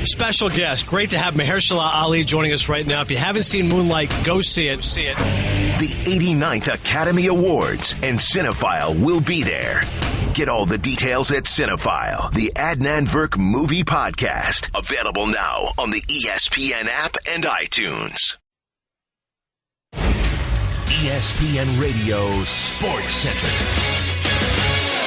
Special guest. Great to have Mahershala Ali joining us right now. If you haven't seen Moonlight, go see it. The 89th Academy Awards and Cinephile will be there. Get all the details at Cinephile, the Adnan Virk movie podcast. Available now on the ESPN app and iTunes. ESPN Radio Sports Center.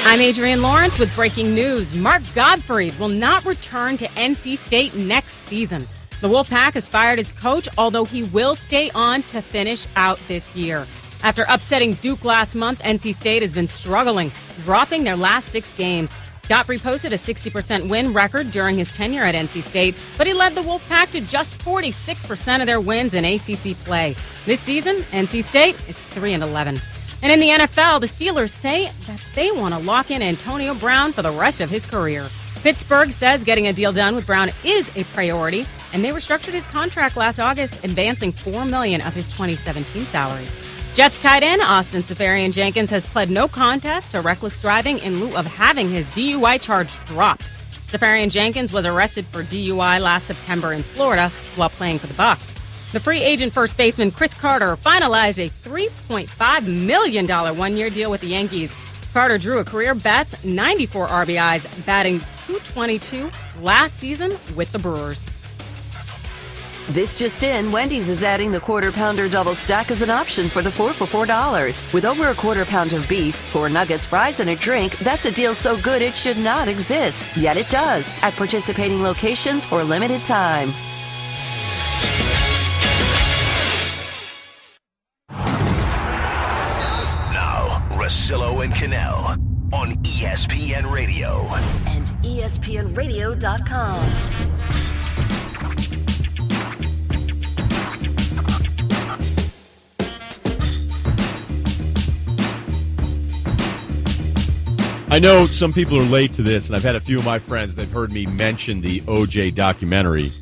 I'm Adrienne Lawrence with breaking news. Mark Gottfried will not return to NC State next season. The Wolfpack has fired its coach, although he will stay on to finish out this year. After upsetting Duke last month, NC State has been struggling, dropping their last 6 games. Gottfried posted a 60% win record during his tenure at NC State, but he led the Wolfpack to just 46% of their wins in ACC play. This season, NC State, it's 3-11. And in the NFL, the Steelers say that they want to lock in Antonio Brown for the rest of his career. Pittsburgh says getting a deal done with Brown is a priority, and they restructured his contract last August, advancing $4 million of his 2017 salary. Jets tight end Austin Seferian-Jenkins has pled no contest to reckless driving in lieu of having his DUI charge dropped. Seferian-Jenkins was arrested for DUI last September in Florida while playing for the Bucs. The free agent first baseman Chris Carter finalized a $3.5 million one-year deal with the Yankees. Carter drew a career-best 94 RBIs, batting .222 last season with the Brewers. This just in, Wendy's is adding the Quarter Pounder Double Stack as an option for the 4 for $4. With over a quarter pound of beef, 4 nuggets, fries, and a drink, that's a deal so good it should not exist. Yet it does, at participating locations for a limited time. Now, Russillo and Kanell on ESPN Radio. And ESPNRadio.com. I know some people are late to this, and I've had a few of my friends, they've heard me mention the OJ documentary.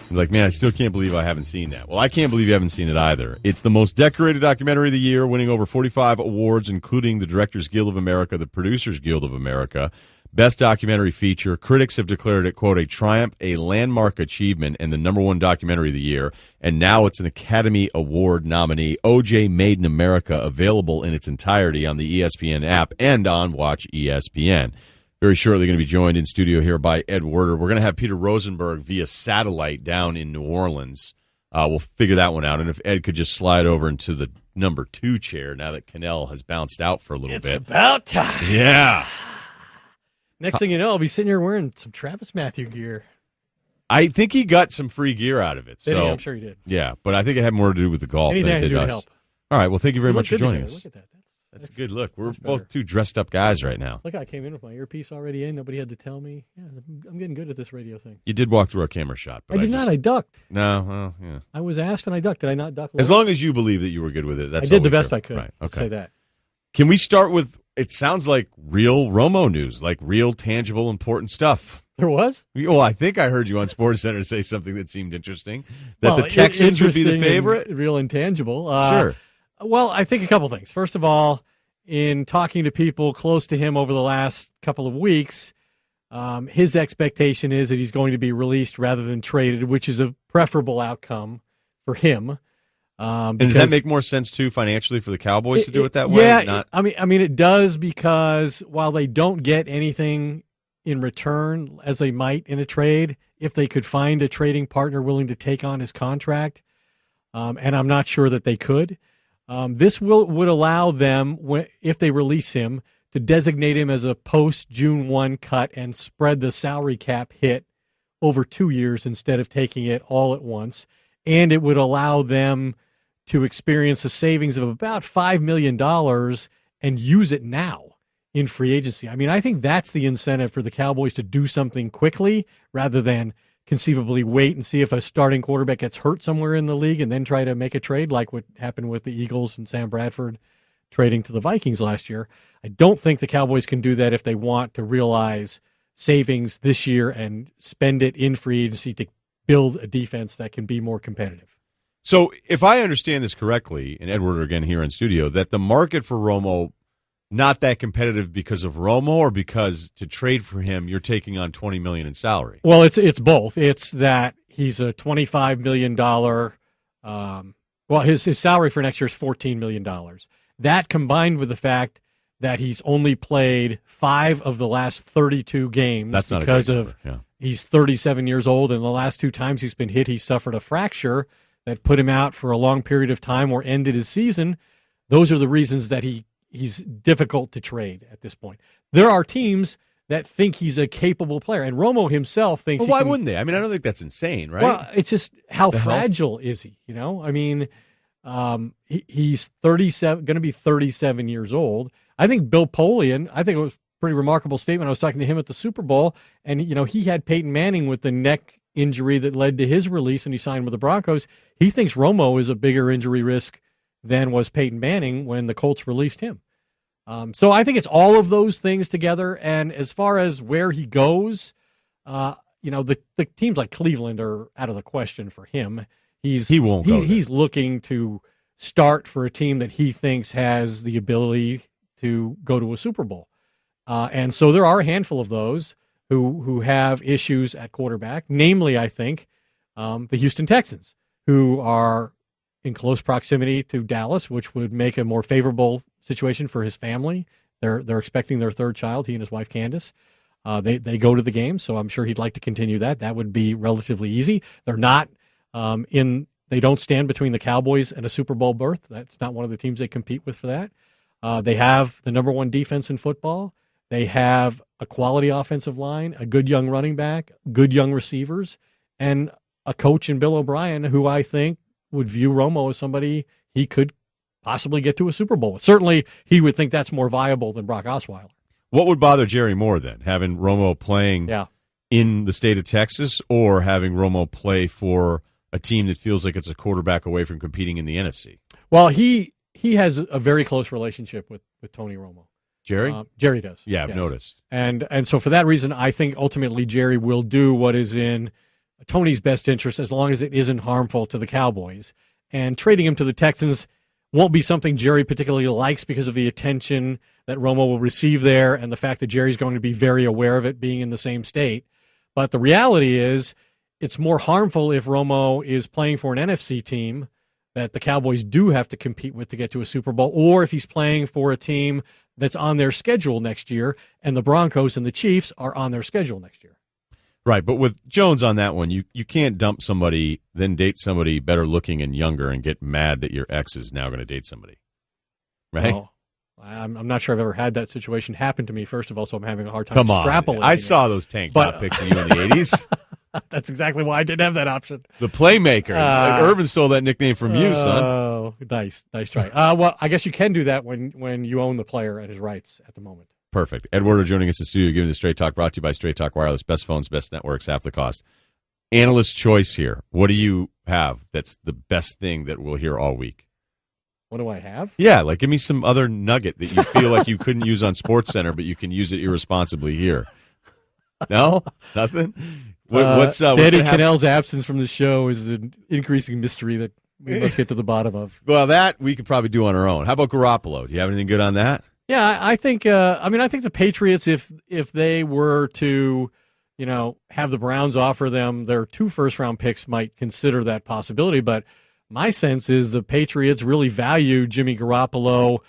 I'm like, man, I still can't believe I haven't seen that. Well, I can't believe you haven't seen it either. It's the most decorated documentary of the year, winning over 45 awards, including the Directors Guild of America, the Producers Guild of America. Best documentary feature. Critics have declared it, quote, a triumph, a landmark achievement, and the #1 documentary of the year. And now it's an Academy Award nominee. OJ Made in America, available in its entirety on the ESPN app and on Watch ESPN. Very shortly going to be joined in studio here by Ed Werder. We're going to have Peter Rosenberg via satellite down in New Orleans. We'll figure that one out. And if Ed could just slide over into the number 2 chair now that Kanell has bounced out for a little bit. It's about time. Yeah. Next thing you know, I'll be sitting here wearing some Travis Matthew gear. I think he got some free gear out of it. So I'm sure he did. Yeah, but I think it had more to do with the golf Anything than I it can did do to us. help. All right, well, thank you very much for joining us. Look at that. That's a good look. We're both 2 dressed up guys right now. Look, I came in with my earpiece already in. Nobody had to tell me. Yeah, I'm getting good at this radio thing. You did walk through our camera shot. But I did not. I ducked. No, well, yeah. I was asked and I ducked. Did I not duck? As long as you believe that you were good with it, that's I all did the we best care. I could. Right. Let's Okay. say that. Can we start with, it sounds like real Romo news, like real, tangible, important stuff. There was? Well, I think I heard you on SportsCenter say something that seemed interesting, that the Texans would be the favorite. Real intangible. Sure. Well, I think a couple things. First of all, in talking to people close to him over the last couple of weeks, his expectation is that he's going to be released rather than traded, which is a preferable outcome for him. And does that make more sense, too, financially for the Cowboys to do it that way? Yeah, I mean, it does, because while they don't get anything in return, as they might in a trade, if they could find a trading partner willing to take on his contract, and I'm not sure that they could, this would allow them, if they release him, to designate him as a post-June 1 cut and spread the salary cap hit over 2 years instead of taking it all at once. And it would allow them to experience a savings of about $5 million and use it now in free agency. I mean, I think that's the incentive for the Cowboys to do something quickly rather than conceivably wait and see if a starting quarterback gets hurt somewhere in the league and then try to make a trade like what happened with the Eagles and Sam Bradford trading to the Vikings last year. I don't think the Cowboys can do that if they want to realize savings this year and spend it in free agency to build a defense that can be more competitive. So if I understand this correctly, and Edward again here in studio, that the market for Romo not that competitive because of Romo, or because to trade for him you're taking on $20 million in salary? Well, it's both. It's that he's a $25 million. His salary for next year is $14 million. That combined with the fact that he's only played 5 of the last 32 games. That's not because a of number. Yeah. He's 37 years old, and the last 2 times he's been hit, he suffered a fracture that put him out for a long period of time or ended his season. Those are the reasons that he's difficult to trade at this point. There are teams that think he's a capable player, and Romo himself thinks. Well, why wouldn't they? I mean, I don't think that's insane, right? Well, it's just how fragile is he? You know, I mean, he's 37, going to be 37 years old. I think Bill Polian, I think it was a pretty remarkable statement. I was talking to him at the Super Bowl, and he had Peyton Manning with the neck injury that led to his release, and he signed with the Broncos. He thinks Romo is a bigger injury risk than was Peyton Manning when the Colts released him. So I think it's all of those things together. And as far as where he goes, the teams like Cleveland are out of the question for him. He won't go there. He's looking to start for a team that he thinks has the ability to go to a Super Bowl. And so there are a handful of those who have issues at quarterback, namely, I think, the Houston Texans, who are in close proximity to Dallas, which would make a more favorable situation for his family. They're expecting their 3rd child, he and his wife Candace. They go to the game, so I'm sure he'd like to continue that. That would be relatively easy. They're not they don't stand between the Cowboys and a Super Bowl berth. That's not one of the teams they compete with for that. They have the number 1 defense in football. They have a quality offensive line, a good young running back, good young receivers, and a coach in Bill O'Brien who I think would view Romo as somebody he could possibly get to a Super Bowl with. Certainly, he would think that's more viable than Brock Osweiler. What would bother Jerry more then? Having Romo playing in the state of Texas, or having Romo play for a team that feels like it's a quarterback away from competing in the NFC? Well, he has a very close relationship with Tony Romo. Jerry? Jerry does. Yeah, I've noticed. And so for that reason, I think ultimately Jerry will do what is in Tony's best interest as long as it isn't harmful to the Cowboys. And trading him to the Texans won't be something Jerry particularly likes because of the attention that Romo will receive there and the fact that Jerry's going to be very aware of it being in the same state. But the reality is it's more harmful if Romo is playing for an NFC team that the Cowboys do have to compete with to get to a Super Bowl, or if he's playing for a team that's on their schedule next year and the Broncos and the Chiefs are on their schedule next year. Right, but with Jones on that one, you can't dump somebody, then date somebody better looking and younger and get mad that your ex is now going to date somebody. Right? Well, I'm not sure I've ever had that situation happen to me, first of all, so I'm having a hard time extrapolating. I saw those tank top pics of you in the 80s. That's exactly why I didn't have that option. The playmaker. Urban stole that nickname from you, son. Oh, nice try. Well, I guess you can do that when you own the player at his rights at the moment. Perfect. Ed Werder joining us in the studio, giving the Straight Talk, brought to you by Straight Talk Wireless. Best phones, best networks, half the cost. Analyst choice here. What do you have that's the best thing that we'll hear all week? What do I have? Yeah, like give me some other nugget that you feel like you couldn't use on SportsCenter, but you can use it irresponsibly here. No? Nothing? What's Eddie Kanell's absence from the show is an increasing mystery that we must get to the bottom of. Well, that we could probably do on our own. How about Garoppolo? Do you have anything good on that? Yeah, I think. I think the Patriots, if they were to, have the Browns offer them their 2 first-round picks, might consider that possibility. But my sense is the Patriots really value Jimmy Garoppolo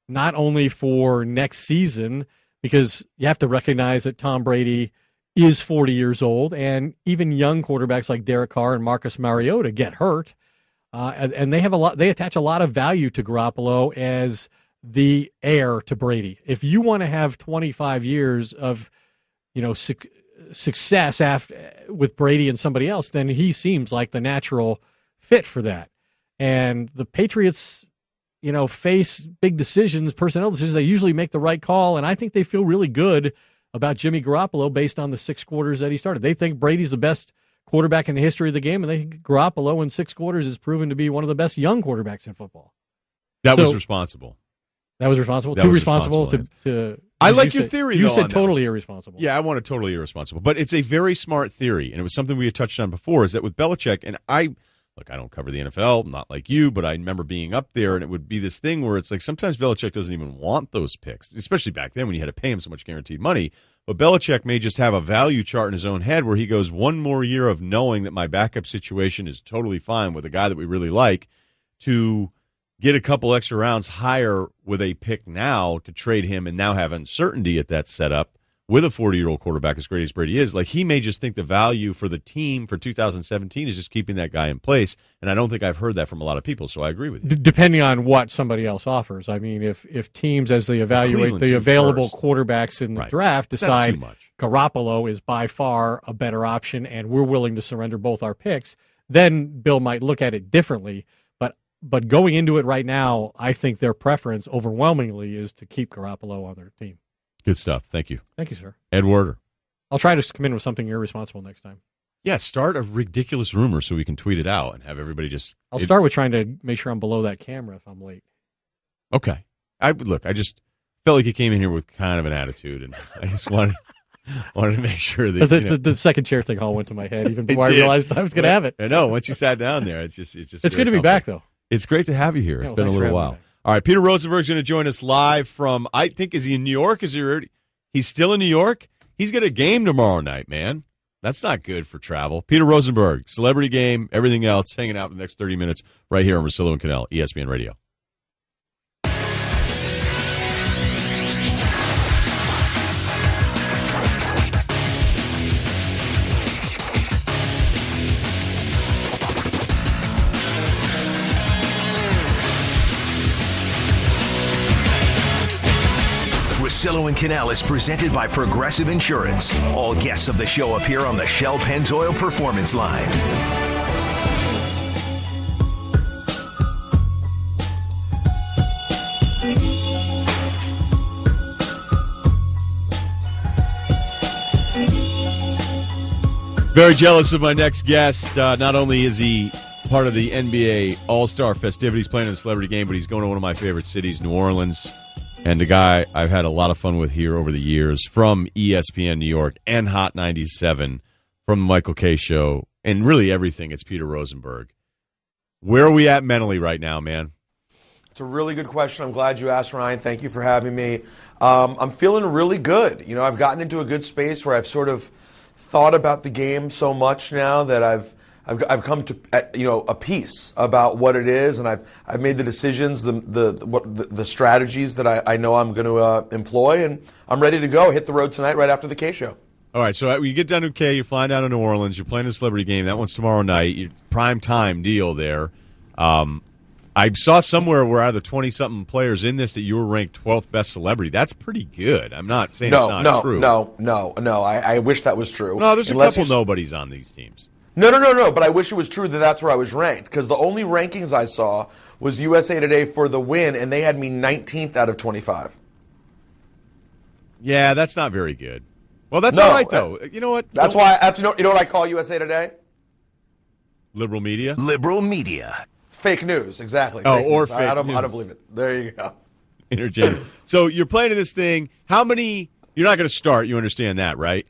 not only for next season, because you have to recognize that Tom Brady is 40 years old, and even young quarterbacks like Derek Carr and Marcus Mariota get hurt, and they attach a lot of value to Garoppolo as the heir to Brady. If you want to have 25 years of, success with Brady and somebody else, then he seems like the natural fit for that. And the Patriots, face big decisions, personnel decisions. They usually make the right call, and I think they feel really good about Jimmy Garoppolo based on the 6 quarters that he started. They think Brady's the best quarterback in the history of the game, and they think Garoppolo in 6 quarters has proven to be one of the best young quarterbacks in football. That was responsible. That was responsible? Too responsible to I like your theory, You though, said totally irresponsible. Yeah, I want it totally irresponsible. But it's a very smart theory, and it was something we had touched on before, is that with Belichick, and I look, I don't cover the NFL, not like you, but I remember being up there, and it would be this thing where it's like sometimes Belichick doesn't even want those picks, especially back then when you had to pay him so much guaranteed money. But Belichick may just have a value chart in his own head where he goes, one more year of knowing that my backup situation is totally fine with a guy that we really like, to get a couple extra rounds higher with a pick now to trade him and now have uncertainty at that setup with a 40-year-old quarterback as great as Brady is. Like, he may just think the value for the team for 2017 is just keeping that guy in place, and I don't think I've heard that from a lot of people, so I agree with you. Depending on what somebody else offers. I mean, if teams, as they evaluate the available quarterbacks in the draft, decide Garoppolo is by far a better option and we're willing to surrender both our picks, then Bill might look at it differently. But going into it right now, I think their preference overwhelmingly is to keep Garoppolo on their team. Good stuff. Thank you. Thank you, sir. Ed Werder. I'll try to come in with something irresponsible next time. Yeah, start a ridiculous rumor so we can tweet it out and have everybody just... I'll start with trying to make sure I'm below that camera if I'm late. Okay. I just felt like you came in here with kind of an attitude, and I just wanted to make sure that... The second chair thing all went to my head even before I realized I was going to have it. I know. Once you sat down there, it's just... It's good to be back, though. It's great to have you here. It's been a little while. All right, Peter Rosenberg's going to join us live from, I think, is he in New York? He's still in New York? He's got a game tomorrow night, man. That's not good for travel. Peter Rosenberg, celebrity game, everything else, hanging out for the next 30 minutes right here on Russillo and Kanell, ESPN Radio. Russillo and Kanell is presented by Progressive Insurance. All guests of the show appear on the Shell Pennzoil Performance Line. Very jealous of my next guest. Not only is he part of the NBA All-Star festivities playing in the celebrity game, but he's going to one of my favorite cities, New Orleans. And a guy I've had a lot of fun with here over the years from ESPN New York and Hot 97 from the Michael Kay Show and really everything. It's Peter Rosenberg. Where are we at mentally right now, man? It's a really good question. I'm glad you asked, Ryan. Thank you for having me. I'm feeling really good. You know, I've gotten into a good space where I've sort of thought about the game so much now that I've come to a peace about what it is, and I've made the decisions, the strategies that I know I'm going to employ, and I'm ready to go. Hit the road tonight right after the K Show. All right, so you get down to K, you're flying down to New Orleans, you're playing a celebrity game. That one's tomorrow night. Prime time deal there. I saw somewhere where out of the 20-something players in this that you were ranked 12th best celebrity. That's pretty good. I'm not saying it's not true. No. I wish that was true. No, there's a couple nobodies on these teams. No, but I wish it was true that that's where I was ranked, because the only rankings I saw was USA Today for the win, and they had me 19th out of 25. Yeah, that's not very good. Well, that's all right, though. You know what? That's why you know what I call USA Today? Liberal media? Liberal media. Fake news, exactly. Oh, fake or news. fake I don't news. believe it. There you go. Interchange. So you're playing in this thing. How many? You're not going to start. You understand that, right?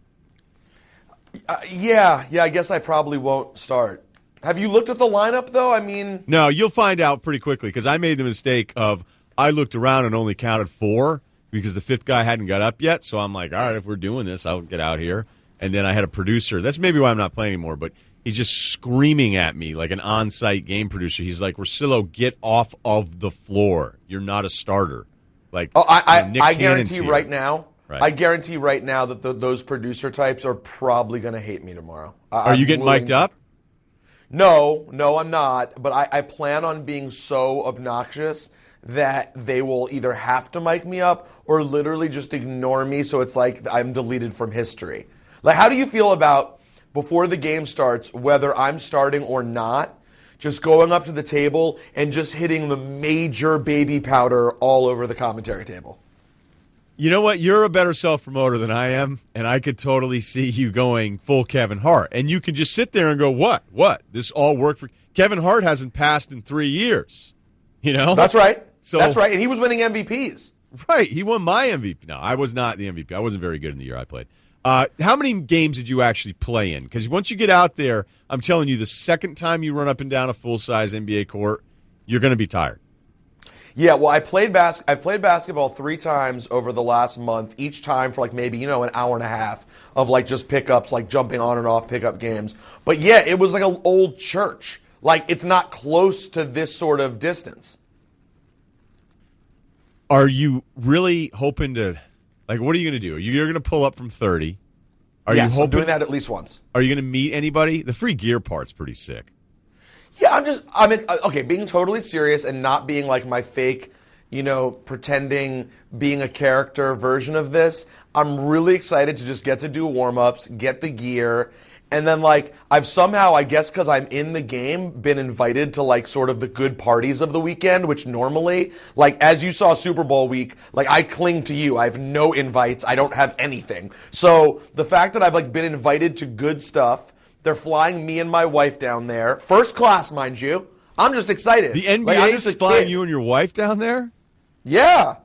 Yeah. I guess I probably won't start. Have you looked at the lineup, though? I mean, no. You'll find out pretty quickly, because I made the mistake of I looked around and only counted 4 because the 5th guy hadn't got up yet. So I'm like, all right, if we're doing this, I'll get out here. And then I had a producer. That's maybe why I'm not playing anymore. But he's just screaming at me like an on-site game producer. He's like, "Russillo, get off of the floor. You're not a starter." Like, I guarantee right now. Right. I guarantee right now that those producer types are probably going to hate me tomorrow. Are you getting mic'd up? No, I'm not. But I plan on being so obnoxious that they will either have to mic me up or literally just ignore me, so it's like I'm deleted from history. Like, how do you feel about, before the game starts, whether I'm starting or not, just going up to the table and just hitting the major baby powder all over the commentary table? You know what? You're a better self-promoter than I am, and I could totally see you going full Kevin Hart. And you can just sit there and go, what? This all worked for... Kevin Hart hasn't passed in 3 years. You know? That's right. That's right. And he was winning MVPs. Right. He won my MVP. No, I was not the MVP. I wasn't very good in the year I played. How many games did you actually play in? Because once you get out there, I'm telling you, the second time you run up and down a full-size NBA court, you're going to be tired. Yeah, well, I've played basketball 3 times over the last month, each time for like maybe, an hour and a half of like just pickups, like jumping on and off pickup games. But yeah, it was like an old church. Like, it's not close to this sort of distance. Are you really hoping to, like, what are you going to do? You're going to pull up from 30. Yes, I'm doing that at least once. Are you going to meet anybody? The free gear part's pretty sick. Yeah, okay, being totally serious and not being like my fake, pretending being a character version of this. I'm really excited to just get to do warm-ups, get the gear, and then like I've somehow, I guess because I'm in the game, been invited to like sort of the good parties of the weekend, which normally, like as you saw Super Bowl week, like I cling to you. I have no invites. I don't have anything. So the fact that I've like been invited to good stuff, they're flying me and my wife down there. First class, mind you. I'm just excited. The NBA is flying you and your wife down there? Yeah.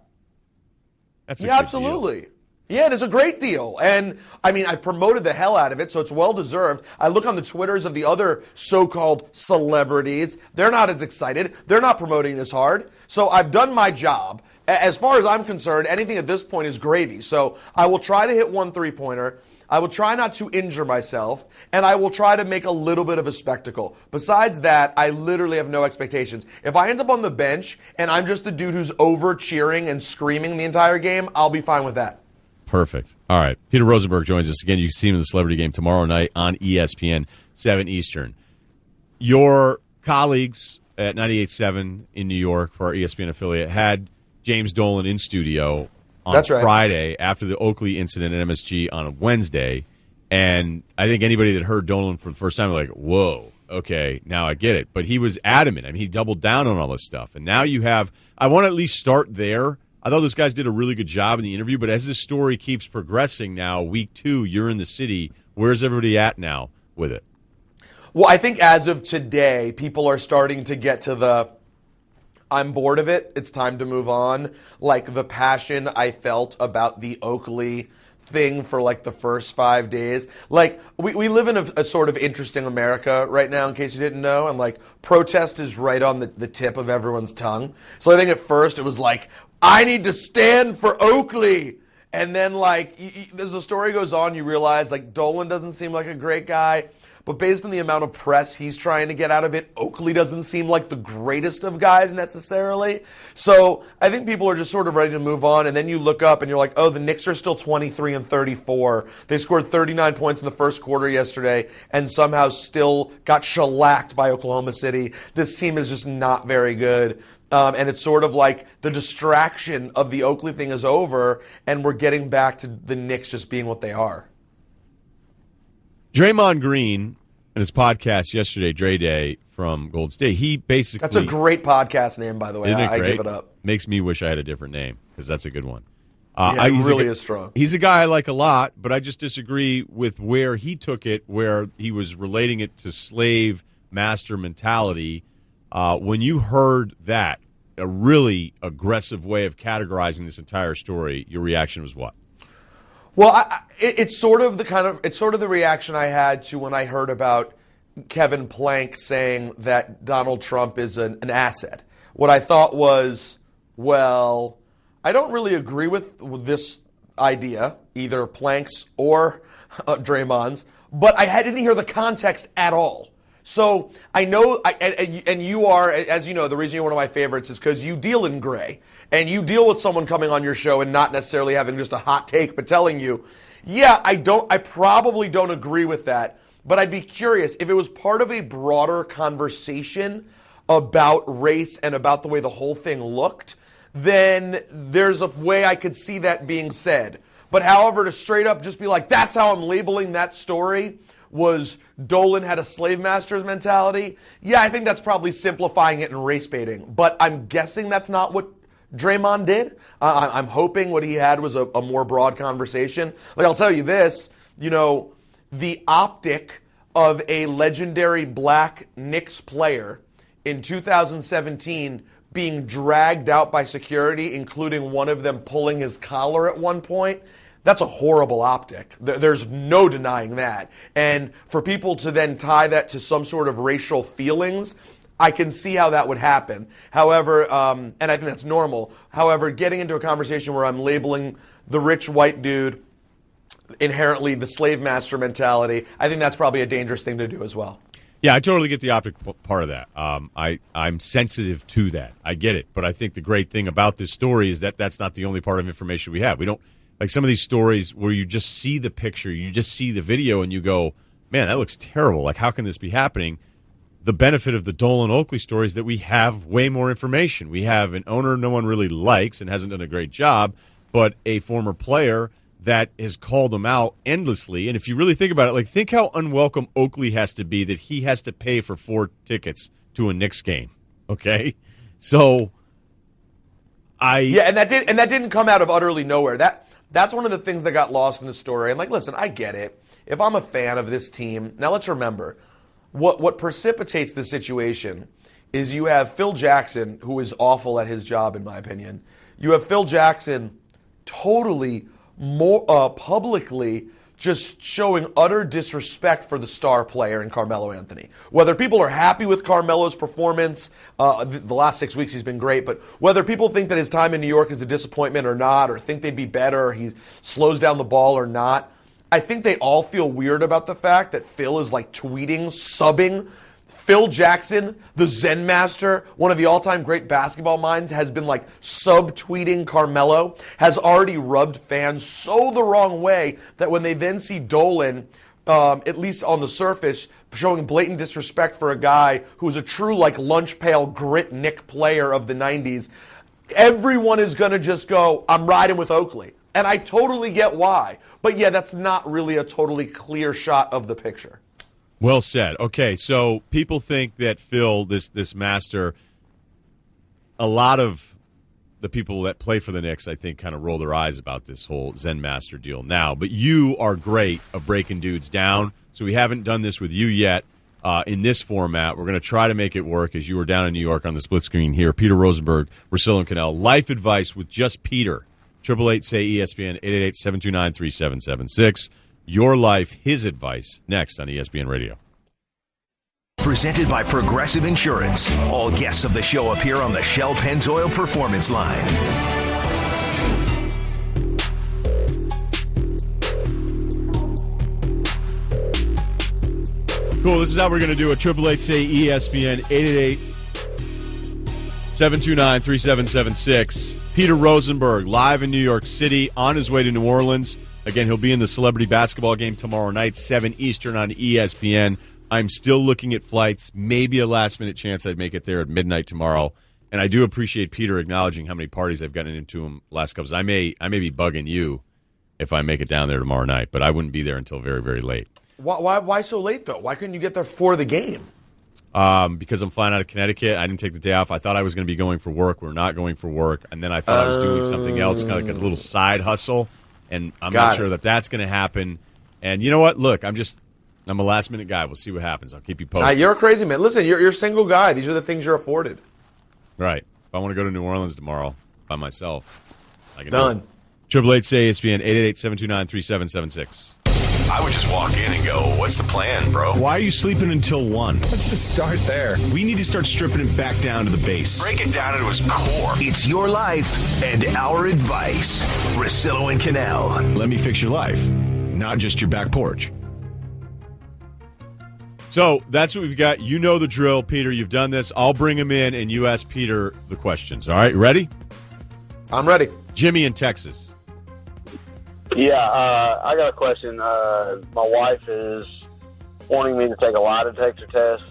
That's a good absolutely. Deal. Yeah, it is a great deal. And, I promoted the hell out of it, so it's well-deserved. I look on the Twitters of the other so-called celebrities. They're not as excited. They're not promoting as hard. So I've done my job. As far as I'm concerned, anything at this point is gravy. So I will try to hit 1 3-pointer. I will try not to injure myself, and I will try to make a little bit of a spectacle. Besides that, I literally have no expectations. If I end up on the bench and I'm just the dude who's over cheering and screaming the entire game, I'll be fine with that. Perfect. All right. Peter Rosenberg joins us again. You can see him in the Celebrity Game tomorrow night on ESPN, 7 Eastern. Your colleagues at 98.7 in New York for our ESPN affiliate had James Dolan in studio on Friday after the Oakley incident at MSG on a Wednesday. And I think anybody that heard Dolan for the first time was like, whoa, okay, now I get it. But he was adamant. I mean, he doubled down on all this stuff. And now you have – I want to at least start there. I thought those guys did a really good job in the interview, but as this story keeps progressing now, week 2, you're in the city. Where's everybody at now with it? Well, I think as of today, people are starting to get to the I'm bored of it. It's time to move on. Like the passion I felt about the Oakley thing for like the first 5 days. Like we live in a sort of interesting America right now, in case you didn't know, and like protest is right on the tip of everyone's tongue. So I think at first it was like, I need to stand for Oakley. And then like as the story goes on, you realize like Dolan doesn't seem like a great guy. But based on the amount of press he's trying to get out of it, Oakley doesn't seem like the greatest of guys necessarily. So I think people are just sort of ready to move on. And then you look up and you're like, oh, the Knicks are still 23-34. They scored 39 points in the first quarter yesterday and somehow still got shellacked by Oklahoma City. This team is just not very good. And it's sort of like the distraction of the Oakley thing is over and we're getting back to the Knicks just being what they are. Draymond Green, in his podcast yesterday, Dre Day from Gold State, he basically... That's a great podcast name, by the way. I give it up. Makes me wish I had a different name, because that's a good one. Yeah, it really is strong. He's a guy I like a lot, but I just disagree with where he took it, where he was relating it to slave master mentality. When you heard that, a really aggressive way of categorizing this entire story, your reaction was what? Well, it's sort of the reaction I had to when I heard about Kevin Plank saying that Donald Trump is an asset. What I thought was, well, I don't really agree with this idea, either Plank's or Draymond's, but I didn't hear the context at all. So I know, and you are, as you know, the reason you're one of my favorites is because you deal in gray. And you deal with someone coming on your show and not necessarily having just a hot take, but telling you, yeah, I probably don't agree with that. But I'd be curious if it was part of a broader conversation about race and about the way the whole thing looked, then there's a way I could see that being said. But however, to straight up just be like, that's how I'm labeling that story, was Dolan had a slave master's mentality. Yeah, I think that's probably simplifying it and race baiting. But I'm guessing that's not what Draymond did. I'm hoping what he had was a more broad conversation. Like, I'll tell you this, the optic of a legendary black Knicks player in 2017 being dragged out by security, including one of them pulling his collar at one point, That's a horrible optic. There's no denying that. And for people to then tie that to some sort of racial feelings, I can see how that would happen. However, and I think that's normal. However, getting into a conversation where I'm labeling the rich white dude inherently the slave master mentality, I think that's probably a dangerous thing to do as well. Yeah, I totally get the optic part of that. I'm sensitive to that. I get it. But I think the great thing about this story is that that's not the only part of information we have. We don't, like some of these stories where you just see the picture, you just see the video, and you go, man, that looks terrible. Like, how can this be happening? The benefit of the Dolan Oakley story is that we have way more information. We have an owner no one really likes and hasn't done a great job, but a former player that has called him out endlessly. And if you really think about it, like, think how unwelcome Oakley has to be that he has to pay for 4 tickets to a Knicks game. Okay? So and that didn't come out of utterly nowhere. That's one of the things that got lost in the story. And, like, listen, I get it. If I'm a fan of this team, now let's remember, what precipitates the situation is you have Phil Jackson, who is awful at his job, in my opinion. You have Phil Jackson totally more publicly just showing utter disrespect for the star player in Carmelo Anthony. Whether people are happy with Carmelo's performance, the last 6 weeks he's been great, but whether people think that his time in New York is a disappointment or not, or think they'd be better, or he slows down the ball or not, I think they all feel weird about the fact that Phil is like tweeting, subbing. Phil Jackson, the Zen master, one of the all-time great basketball minds, has been like sub-tweeting Carmelo, has already rubbed fans so the wrong way that when they then see Dolan, at least on the surface, showing blatant disrespect for a guy who's a true like lunch pail grit Knick player of the 90s, everyone is going to just go, I'm riding with Oakley. And I totally get why. But yeah, that's not really a totally clear shot of the picture. Well said. Okay, so people think that Phil, this master, a lot of the people that play for the Knicks, I think, kind of roll their eyes about this whole Zen master deal now. But you are great of breaking dudes down, so we haven't done this with you yet in this format. We're going to try to make it work as you were down in New York on the split screen here. Peter Rosenberg, Russillo and Kanell. Life advice with just Peter. 888-SAY-ESPN, 888-729-3776. Your life, his advice, next on ESPN Radio. Presented by Progressive Insurance. All guests of the show appear on the Shell Pennzoil Performance Line. Cool, this is how we're going to do it. 888-SAY-ESPN, 888-729-3776. Peter Rosenberg, live in New York City, on his way to New Orleans. Again, he'll be in the celebrity basketball game tomorrow night, 7 Eastern on ESPN. I'm still looking at flights. Maybe a last-minute chance I'd make it there at midnight tomorrow. And I do appreciate Peter acknowledging how many parties I've gotten into him last couple. I may be bugging you if I make it down there tomorrow night, but I wouldn't be there until very, very late. Why so late, though? Why couldn't you get there for the game? Because I'm flying out of Connecticut. I didn't take the day off. I thought I was going to be going for work. We're not going for work. And then I thought I was doing something else, kind of like a little side hustle. And I'm not sure that that's going to happen. And you know what? Look, I'm a last-minute guy. We'll see what happens. I'll keep you posted. You're a crazy man. Listen, you're a single guy. These are the things you're afforded. Right. If I want to go to New Orleans tomorrow by myself, I can Done. do it. 888-SAY-ESPN, 888-729-3776. I would just walk in and go, what's the plan, bro? Why are you sleeping until 1? Let's just start there. We need to start stripping it back down to the base. Break it down into its core. It's your life and our advice. Russillo and Kanell. Let me fix your life, not just your back porch. So that's what we've got. You know the drill, Peter. You've done this. I'll bring him in, and you ask Peter the questions. All right, ready? I'm ready. Jimmy in Texas. Yeah, I got a question. My wife is wanting me to take a lie detector test.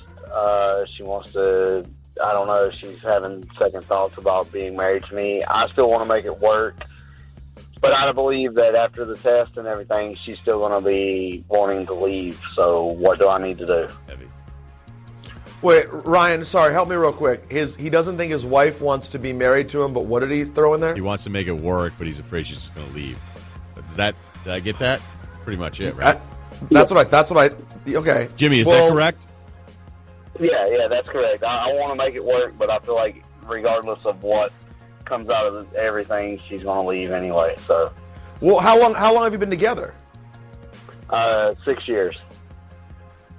She wants to, I don't know, she's having second thoughts about being married to me. I still want to make it work, but I believe that after the test and everything, she's still going to be wanting to leave. So what do I need to do? Wait, Ryan, sorry, help me real quick. He doesn't think his wife wants to be married to him, but what did he throw in there? He wants to make it work, but he's afraid she's just going to leave. Did I get that? Pretty much it, right? That's what I okay. Jimmy, is that correct? Yeah, that's correct. I want to make it work, but I feel like regardless of what comes out of everything, she's going to leave anyway. So, Well, how long have you been together? 6 years.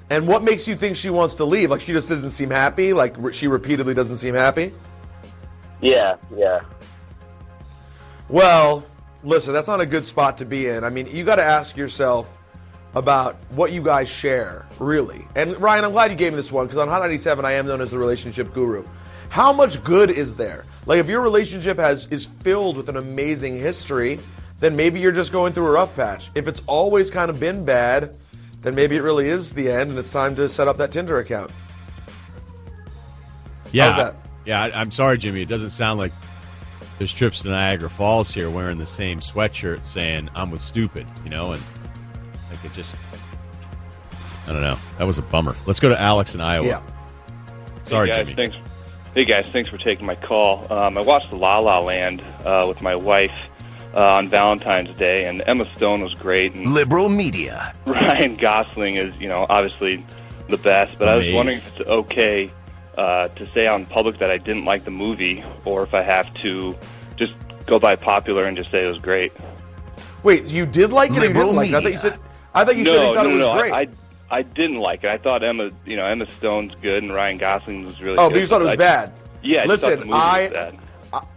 And what makes you think she wants to leave? Like, she just doesn't seem happy? Like, she repeatedly doesn't seem happy? Yeah. Well, listen, that's not a good spot to be in. I mean, you got to ask yourself about what you guys share, really. And, Ryan, I'm glad you gave me this one, because on Hot 97, I am known as the relationship guru. How much good is there? Like, if your relationship is filled with an amazing history, then maybe you're just going through a rough patch. If it's always kind of been bad, then maybe it really is the end, and it's time to set up that Tinder account. Yeah, How's that? Yeah. I'm sorry, Jimmy. It doesn't sound like there's trips to Niagara Falls here wearing the same sweatshirt saying I'm with stupid, and like it just, I don't know. That was a bummer. Let's go to Alex in Iowa. Yeah. Sorry, hey guys, Jimmy. Hey guys, thanks for taking my call. I watched La La Land with my wife on Valentine's Day, and Emma Stone was great. And Liberal media. Ryan Gosling is, obviously the best. But I was wondering if it's okay to say out in public that I didn't like the movie, or if I have to just go by popular and just say it was great. Wait, you did like it or you didn't like it? I thought you said you thought it was great. I didn't like it. I thought Emma Stone's good and Ryan Gosling was really good. Oh, but you thought it was bad? Yeah, listen, was bad.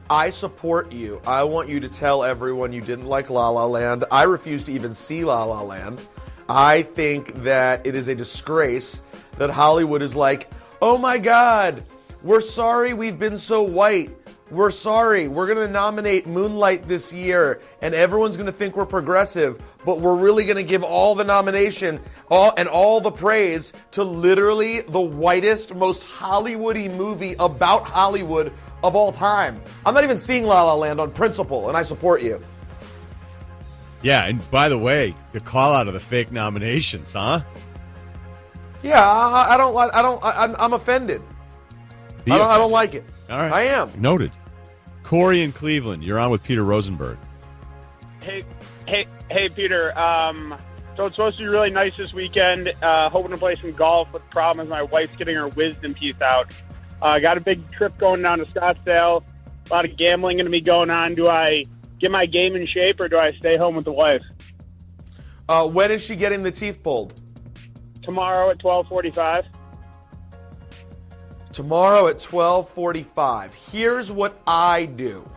I support you. I want you to tell everyone you didn't like La La Land. I refuse to even see La La Land. I think that it is a disgrace that Hollywood is like, oh my God, we're sorry we've been so white. We're sorry. We're going to nominate Moonlight this year, and everyone's going to think we're progressive, but we're really going to give all the nomination and all the praise to literally the whitest, most Hollywoody movie about Hollywood of all time. I'm not even seeing La La Land on principle, and I support you. Yeah, and by the way, the call out of the fake nominations, huh? Yeah, I'm offended. I don't like it. All right. I am. Noted. Corey in Cleveland, you're on with Peter Rosenberg. Hey, Peter. So it's supposed to be really nice this weekend. Hoping to play some golf, but the problem is my wife's getting her wisdom teeth out. Got a big trip going down to Scottsdale. A lot of gambling going to be going on. Do I get my game in shape or do I stay home with the wife? When is she getting the teeth pulled? Tomorrow at 12:45. Tomorrow at 12:45. Here's what I do.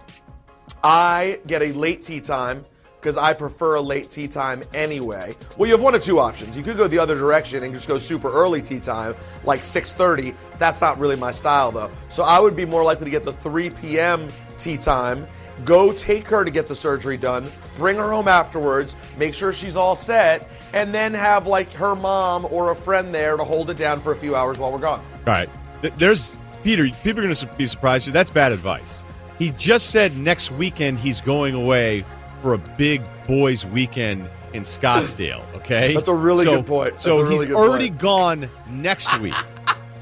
I get a late tea time because I prefer a late tea time anyway. Well, you have one of two options. You could go the other direction and just go super early tea time, like 6:30. That's not really my style, though. So I would be more likely to get the 3 p.m. tea time, go take her to get the surgery done, bring her home afterwards, make sure she's all set, and then have, like, her mom or a friend there to hold it down for a few hours while we're gone. All right. There's Peter, people are going to be surprised. That's bad advice. He just said next weekend he's going away for a big boys' weekend in Scottsdale, okay? That's a really good point. So he's already gone next week.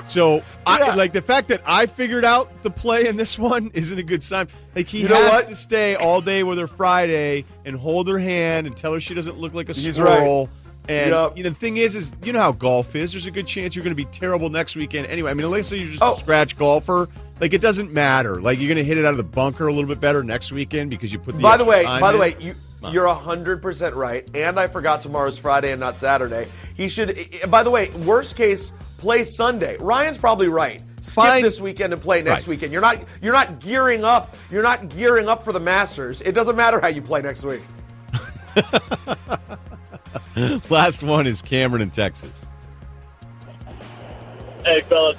So, like, the fact that I figured out the play in this one isn't a good sign. Like, he has to stay all day with her Friday and hold her hand and tell her she doesn't look like a squirrel. Right. And the thing is you know how golf is. There's a good chance you're going to be terrible next weekend anyway. I mean, unless you're just a scratch golfer, like, it doesn't matter. Like, you're going to hit it out of the bunker a little bit better next weekend because you put the By the way, you're 100% right. And I forgot tomorrow's Friday and not Saturday. He should. By the way, worst case, play Sunday. Ryan's probably right. Skip this weekend and play next weekend. You're not gearing up. You're not gearing up for the Masters. It doesn't matter how you play next week. Last one is Cameron in Texas. Hey, fellas.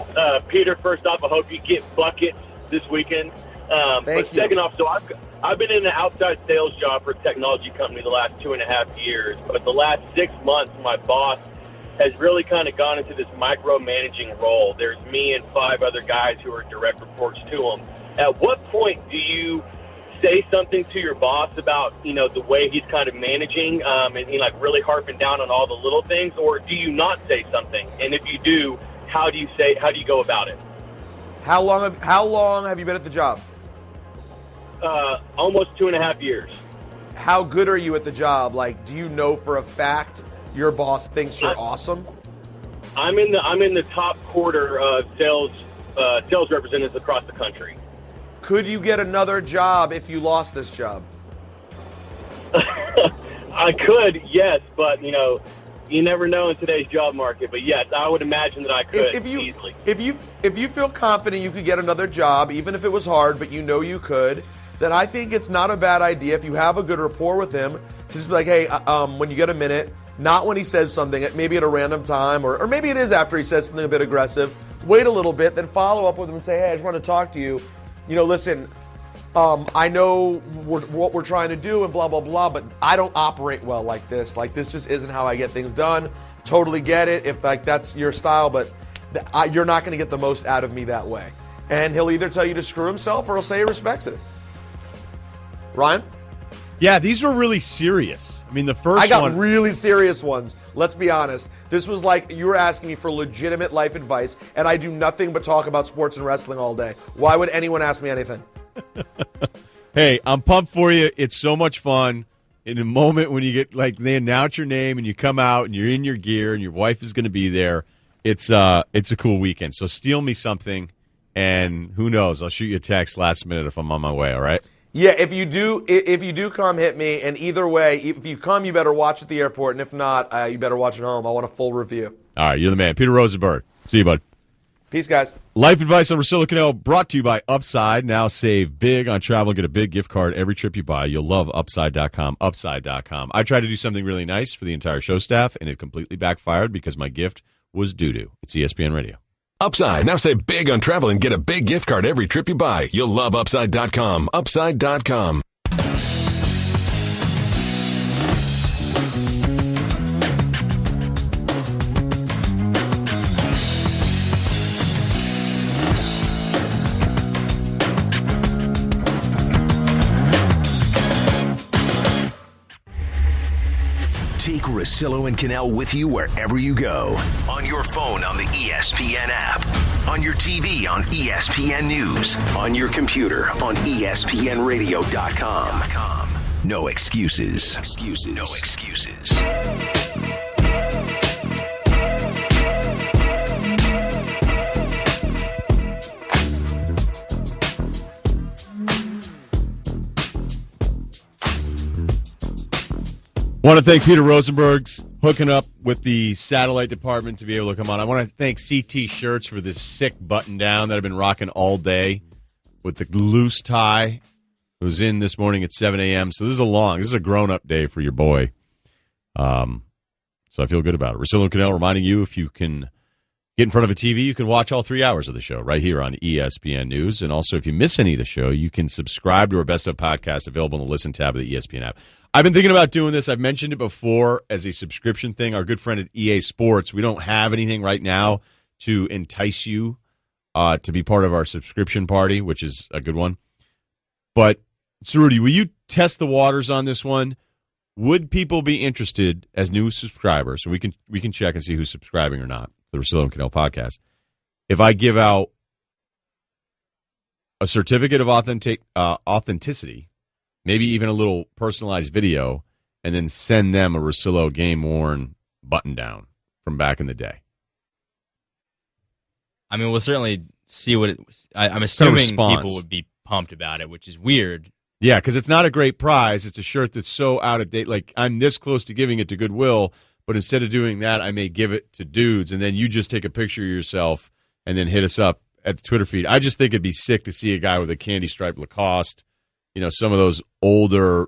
Peter, first off, I hope you get buckets this weekend. But second off, so I've been in an outside sales job for a technology company the last 2.5 years. But the last 6 months, my boss has really kind of gone into this micromanaging role. There's me and 5 other guys who are direct reports to him. At what point do you say something to your boss about, the way he's kind of managing and really harping down on all the little things, or do you not say something? And if you do, how do you go about it? How long have you been at the job? Almost 2.5 years. How good are you at the job? Like, do you know for a fact your boss thinks you're awesome? I'm in the top quarter of sales representatives across the country. Could you get another job if you lost this job? I could, yes, but you never know in today's job market. But yes, I would imagine that I could easily. If you feel confident you could get another job, even if it was hard, but you know you could, then I think it's not a bad idea if you have a good rapport with him to just be like, hey, when you get a minute, not when he says something, maybe at a random time, or maybe it is after he says something a bit aggressive. Wait a little bit, then follow up with him and say, hey, I just want to talk to you. Listen, I know what we're trying to do and blah, blah, blah, but I don't operate well like this. Like, this just isn't how I get things done. Totally get it if, that's your style, but you're not going to get the most out of me that way. And he'll either tell you to screw himself or he'll say he respects it. Ryan? Yeah, these were really serious. I mean, the first one... I got really serious ones. Let's be honest. This was like you were asking me for legitimate life advice, and I do nothing but talk about sports and wrestling all day. Why would anyone ask me anything? Hey, I'm pumped for you. It's so much fun. In a moment when you get, they announce your name and you come out and you're in your gear and your wife is going to be there, it's a cool weekend. So steal me something, and who knows? I'll shoot you a text last minute if I'm on my way, all right? Yeah, if you do come, hit me. And either way, if you come, you better watch at the airport. And if not, you better watch at home. I want a full review. All right, you're the man. Peter Rosenberg. See you, bud. Peace, guys. Life advice on Russillo and Kanell brought to you by Upside. Now save big on travel and get a big gift card every trip you buy. You'll love Upside.com, Upside.com. I tried to do something really nice for the entire show staff, and it completely backfired because my gift was doo-doo. It's ESPN Radio. Upside. Now say big on travel and get a big gift card every trip you buy. You'll love Upside.com. Upside.com. Take Russillo and Kanell with you wherever you go. On your phone on the ESPN app. On your TV on ESPN News. On your computer on ESPNradio.com. No excuses. No excuses. Want to thank Peter Rosenberg's hooking up with the satellite department to be able to come on. I want to thank CT Shirts for this sick button down that I've been rocking all day with the loose tie. It was in this morning at 7 a.m. So this is a grown-up day for your boy. So I feel good about it. Russillo and Kanell reminding you, if you can get in front of a TV, you can watch all 3 hours of the show right here on ESPN News. And also, if you miss any of the show, you can subscribe to our Best of podcast available in the Listen tab of the ESPN app. I've been thinking about doing this. I've mentioned it before as a subscription thing. Our good friend at EA Sports, we don't have anything right now to entice you to be part of our subscription party, which is a good one. But, Cerruti, will you test the waters on this one? Would people be interested as new subscribers? So we can check and see who's subscribing or not. The Russillo and Kanell podcast. If I give out a certificate of authenticity, maybe even a little personalized video, and then send them a Russillo game-worn button-down from back in the day. I mean, we'll certainly see what it was. I'm assuming people would be pumped about it, which is weird. Yeah, because it's not a great prize. It's a shirt that's so out of date. Like, I'm this close to giving it to Goodwill, but instead of doing that, I may give it to dudes, and then you just take a picture of yourself and then hit us up at the Twitter feed. I just think it'd be sick to see a guy with a candy-striped Lacoste, some of those older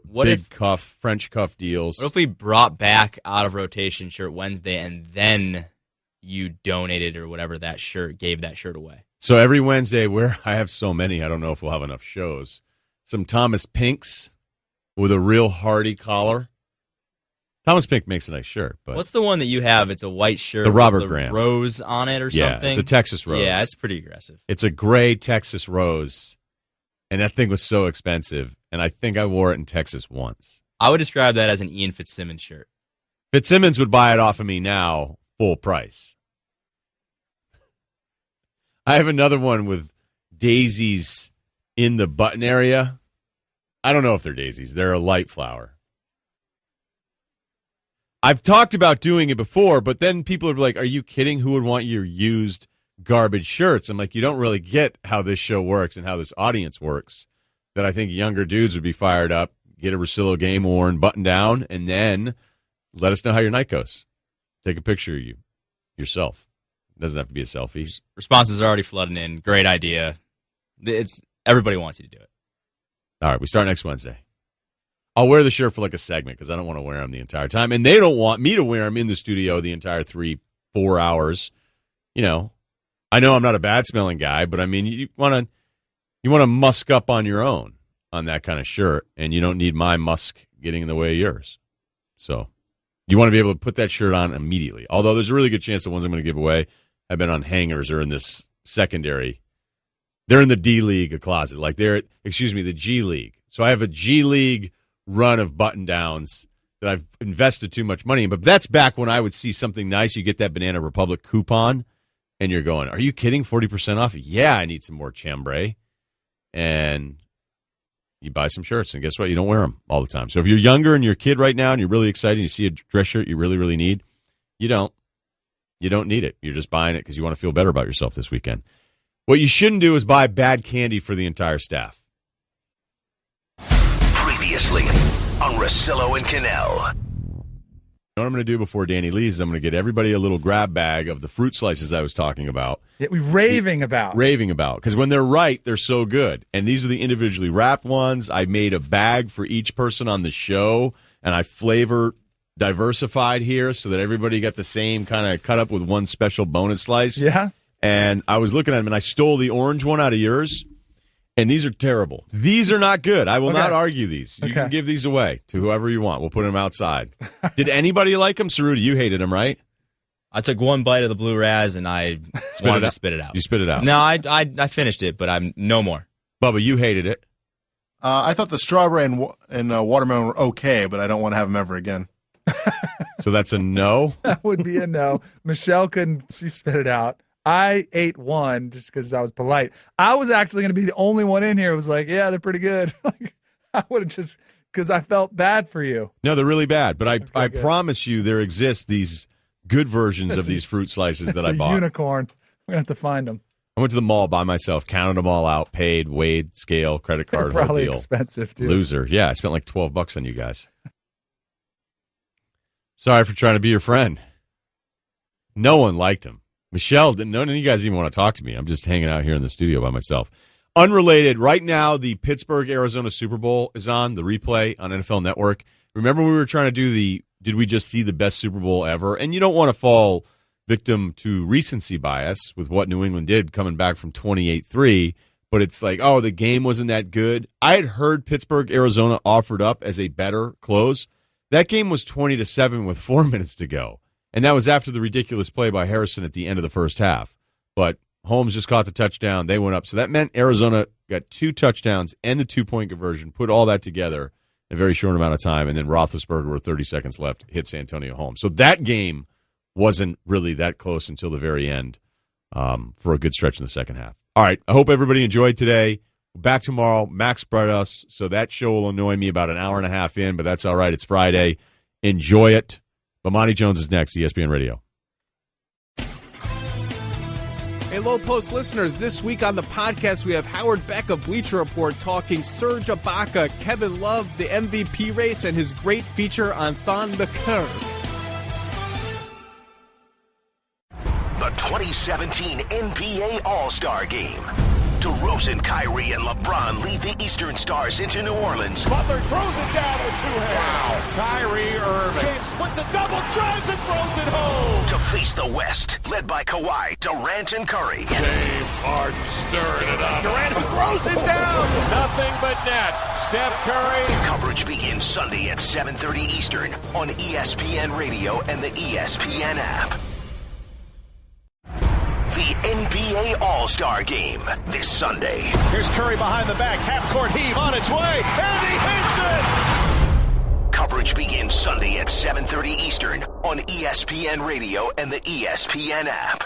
cuff, French cuff deals. What if we brought back out of rotation Shirt Wednesday and then you donated or whatever that shirt, gave that shirt away? So every Wednesday, where I have so many, I don't know if we'll have enough shows, some Thomas Pinks with a real hardy collar. Thomas Pink makes a nice shirt. But what's the one that you have? It's a white shirt the Robert with a Graham rose on it or something? Yeah, it's a Texas rose. Yeah, it's pretty aggressive. It's a gray Texas rose, and that thing was so expensive, and I think I wore it in Texas once. I would describe that as an Ian Fitzsimmons shirt. Fitzsimmons would buy it off of me now, full price. I have another one with daisies in the button area. I don't know if they're daisies. They're a light flower. I've talked about doing it before, but then people are like, are you kidding? Who would want your used garbage shirts? I'm like, you don't really get how this show works and how this audience works, that I think younger dudes would be fired up. get a Russillo game-worn button-down, and then let us know how your night goes. Take a picture of you yourself. It doesn't have to be a selfie. Responses are already flooding in. Great idea. Everybody wants you to do it. All right, we start next Wednesday. I'll wear the shirt for like a segment because I don't want to wear them the entire time. And they don't want me to wear them in the studio the entire 3-4 hours. You know I'm not a bad-smelling guy, but, I mean, you want to musk up on your own on that kind of shirt, and you don't need my musk getting in the way of yours. So you want to be able to put that shirt on immediately. Although there's a really good chance the ones I'm going to give away have been on hangers or in this secondary. They're in the D League closet. Like the G League. So I have a G League run of button-downs that I've invested too much money in. But that's back when I would see something nice. You get that Banana Republic coupon, and you're going, are you kidding? 40% off? Yeah, I need some more chambray. And you buy some shirts, and guess what? You don't wear them all the time. So if you're younger and you're a kid right now and you're really excited and you see a dress shirt you really, really need, you don't need it. You're just buying it because you want to feel better about yourself this weekend. What you shouldn't do is buy bad candy for the entire staff. Previously on Russillo and Kanell. You know what I'm going to do before Danny leaves? I'm going to get everybody a little grab bag of the fruit slices I was talking about. Yeah, we're raving about. Because when they're right, they're so good. And these are the individually wrapped ones. I made a bag for each person on the show, and I flavor diversified here so that everybody got the same kind of cut up with one special bonus slice. Yeah. And I was looking at them, and I stole the orange one out of yours. And these are terrible. These are not good. I will not argue these. You can give these away to whoever you want. We'll put them outside. Did anybody like them? Cerruti, you hated them, right? I took one bite of the blue Raz, and I wanted to spit it out. You spit it out? No, I finished it, but I'm no more. Bubba, you hated it. I thought the strawberry and watermelon were okay, but I don't want to have them ever again. So that's a no? That would be a no. Michelle she spit it out. I ate one just because I was polite. I was actually going to be the only one in here who was like, yeah, they're pretty good. I would have just, because I felt bad for you. No, they're really bad. But I promise you there exist these good versions of these fruit slices that I bought. Unicorn. We're going to have to find them. I went to the mall by myself, counted them all out, paid, weighed, scale, credit card, they're probably whole deal. Expensive, too. Loser. Yeah, I spent like $12 on you guys. Sorry for trying to be your friend. No one liked him. Michelle, none of you guys even want to talk to me. I'm just hanging out here in the studio by myself. Unrelated, right now the Pittsburgh-Arizona Super Bowl is on, the replay on NFL Network. Remember we were trying to do did we just see the best Super Bowl ever? And you don't want to fall victim to recency bias with what New England did coming back from 28-3, but it's like, oh, the game wasn't that good. I had heard Pittsburgh-Arizona offered up as a better close. That game was 20-7 with 4 minutes to go. And that was after the ridiculous play by Harrison at the end of the first half. But Holmes just caught the touchdown. They went up. So that meant Arizona got 2 touchdowns and the 2-point conversion, put all that together in a very short amount of time. And then Roethlisberger, with 30 seconds left, hits Antonio Holmes. So that game wasn't really that close until the very end for a good stretch in the second half. All right. I hope everybody enjoyed today. Back tomorrow. Max brought us. So that show will annoy me about an hour and a half in, but that's all right. It's Friday. Enjoy it. Bomani Jones is next, ESPN Radio. Hey, Low Post listeners, this week on the podcast, we have Howard Beck of Bleacher Report talking Serge Ibaka, Kevin Love, the MVP race, and his great feature on Thon the Curve. The 2017 NBA All-Star Game. DeRozan, Kyrie, and LeBron lead the Eastern Stars into New Orleans. Butler throws it down with 2 hands. Wow. Kyrie Irving. James splits a double, drives and throws it home. To face the West, led by Kawhi, Durant, and Curry. James Harden stirring it up. Durant throws it down. Nothing but net. Steph Curry. Coverage begins Sunday at 7:30 Eastern on ESPN Radio and the ESPN app. The NBA All-Star Game this Sunday. Here's Curry behind the back, half-court heave on its way, and he hits it! Coverage begins Sunday at 7:30 Eastern on ESPN Radio and the ESPN app.